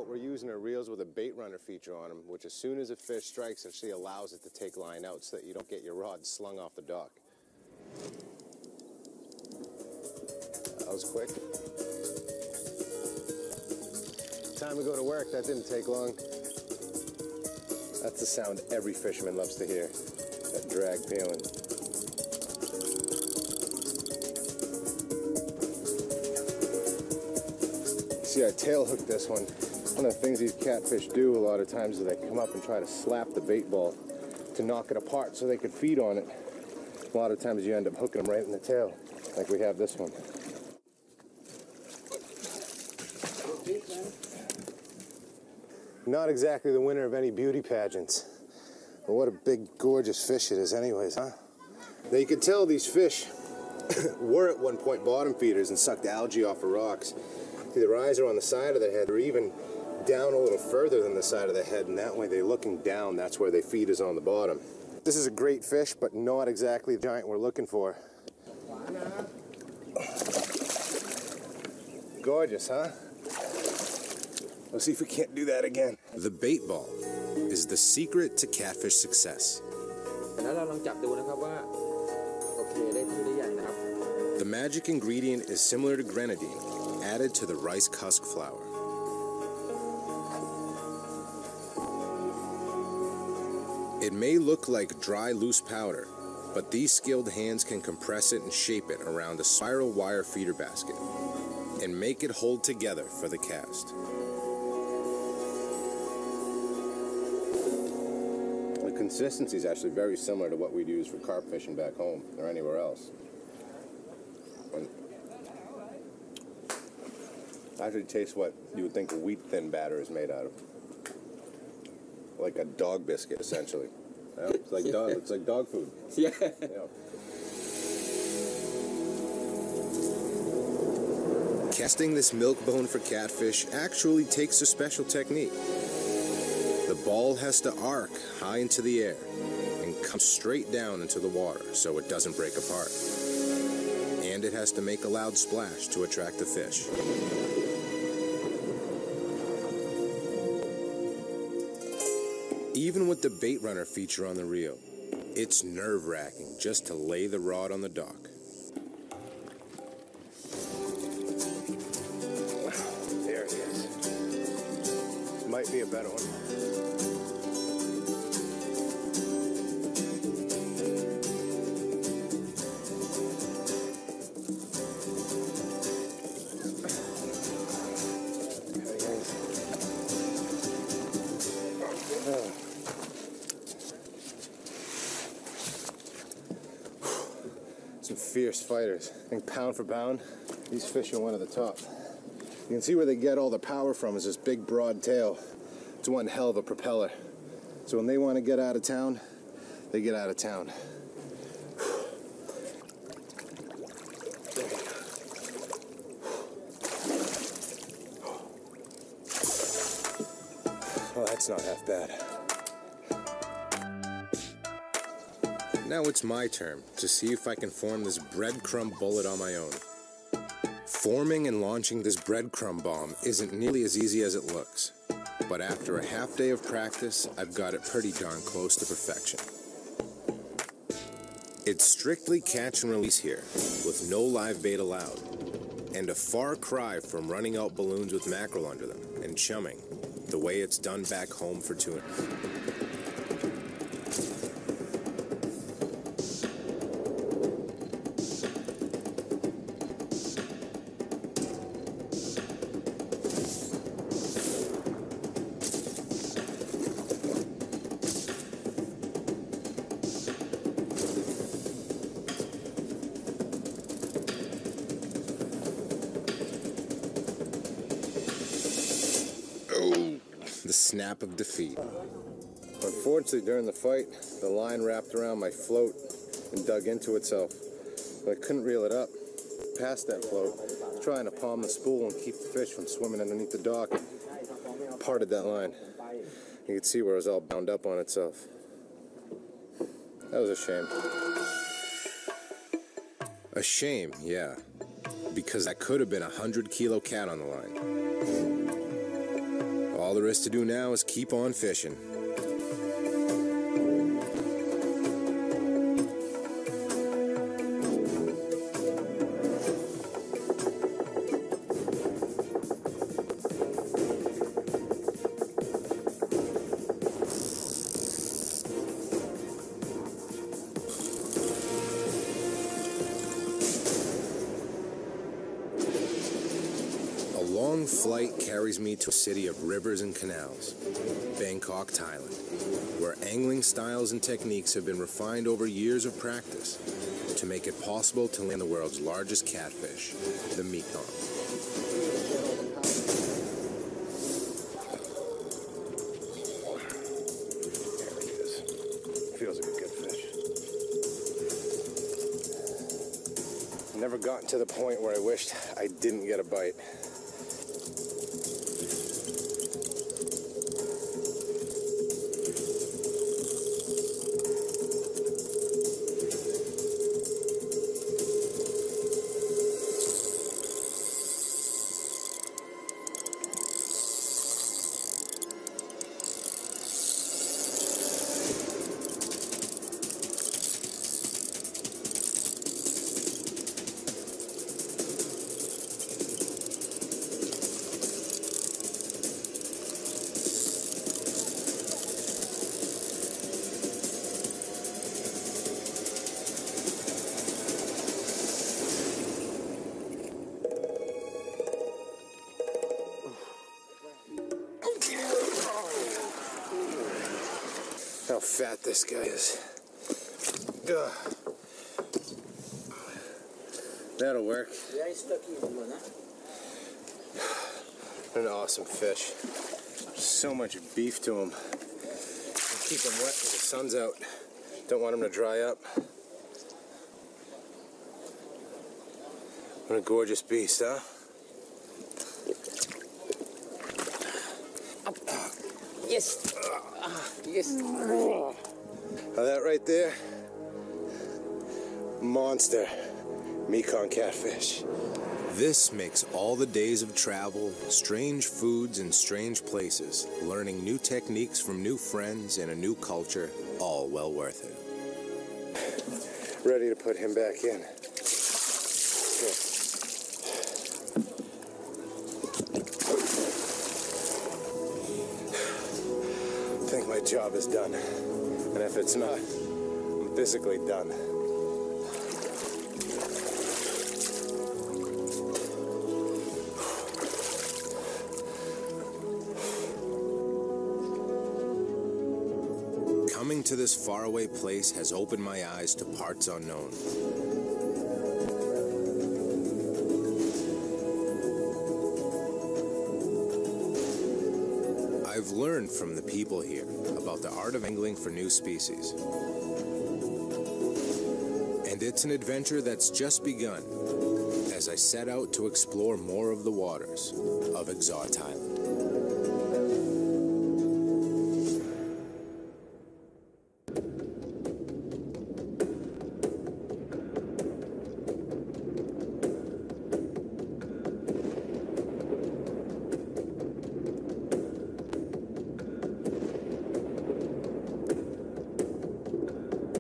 boat, we're using our reels with a bait runner feature on them, which as soon as a fish strikes, actually allows it to take line out so that you don't get your rod slung off the dock. That was quick. Time to go to work. That didn't take long. That's the sound every fisherman loves to hear. That drag peeling. See, I tail hooked this one. One of the things these catfish do a lot of times is they come up and try to slap the bait ball to knock it apart so they can feed on it. A lot of times you end up hooking them right in the tail, like we have this one. Not exactly the winner of any beauty pageants. But what a big, gorgeous fish it is anyways, huh? Now you can tell these fish were at one point bottom feeders and sucked algae off of rocks. See, their eyes are on the side of their head, or even down a little further than the side of the head, and that way they're looking down. That's where they feed, is on the bottom. This is a great fish, but not exactly the giant we're looking for. Gorgeous, huh? Let's see if we can't do that again. The bait ball is the secret to catfish success. The magic ingredient is similar to grenadine, added to the rice husk flour. It may look like dry, loose powder, but these skilled hands can compress it and shape it around a spiral wire feeder basket and make it hold together for the cast. The consistency is actually very similar to what we'd use for carp fishing back home or anywhere else. And actually tastes what you would think a wheat thin batter is made out of. Like a dog biscuit, essentially. Yeah, it's like dog. It's like dog food. Yeah. Casting this milk bone for catfish actually takes a special technique. The ball has to arc high into the air and come straight down into the water so it doesn't break apart. And it has to make a loud splash to attract the fish. Even with the bait runner feature on the reel, it's nerve-wracking just to lay the rod on the dock. There it is. Might be a better one. Some fierce fighters. I think pound for pound, these fish are one of the top. You can see where they get all the power from is this big broad tail. It's one hell of a propeller. So when they want to get out of town, they get out of town. Well, that's not half bad. Now it's my turn to see if I can form this breadcrumb bullet on my own. Forming and launching this breadcrumb bomb isn't nearly as easy as it looks, but after a half day of practice, I've got it pretty darn close to perfection. It's strictly catch and release here, with no live bait allowed, and a far cry from running out balloons with mackerel under them and chumming, the way it's done back home for tuna. The snap of defeat. Unfortunately, during the fight, the line wrapped around my float and dug into itself. But I couldn't reel it up past that float, trying to palm the spool and keep the fish from swimming underneath the dock. Parted that line. You could see where it was all bound up on itself. That was a shame. A shame, yeah, because that could have been a 100-kilo cat on the line. All there is to do now is keep on fishing. A long flight carries me to a city of rivers and canals, Bangkok, Thailand, where angling styles and techniques have been refined over years of practice to make it possible to land the world's largest catfish, the Mekong. There he is. Feels like a good fish. Never gotten to the point where I wished I didn't get a bite. How fat this guy is. Ugh. That'll work. An awesome fish. So much beef to him. Keep him wet because the sun's out. Don't want him to dry up. What a gorgeous beast, huh? Yes. Yes. Now that right there, monster Mekong catfish. This makes all the days of travel, strange foods and strange places, learning new techniques from new friends and a new culture, all well worth it. Ready to put him back in. Here. I think my job is done. And if it's not, I'm physically done. Coming to this faraway place has opened my eyes to parts unknown. I've learned from the people here about the art of angling for new species. And it's an adventure that's just begun as I set out to explore more of the waters of exotic Thailand.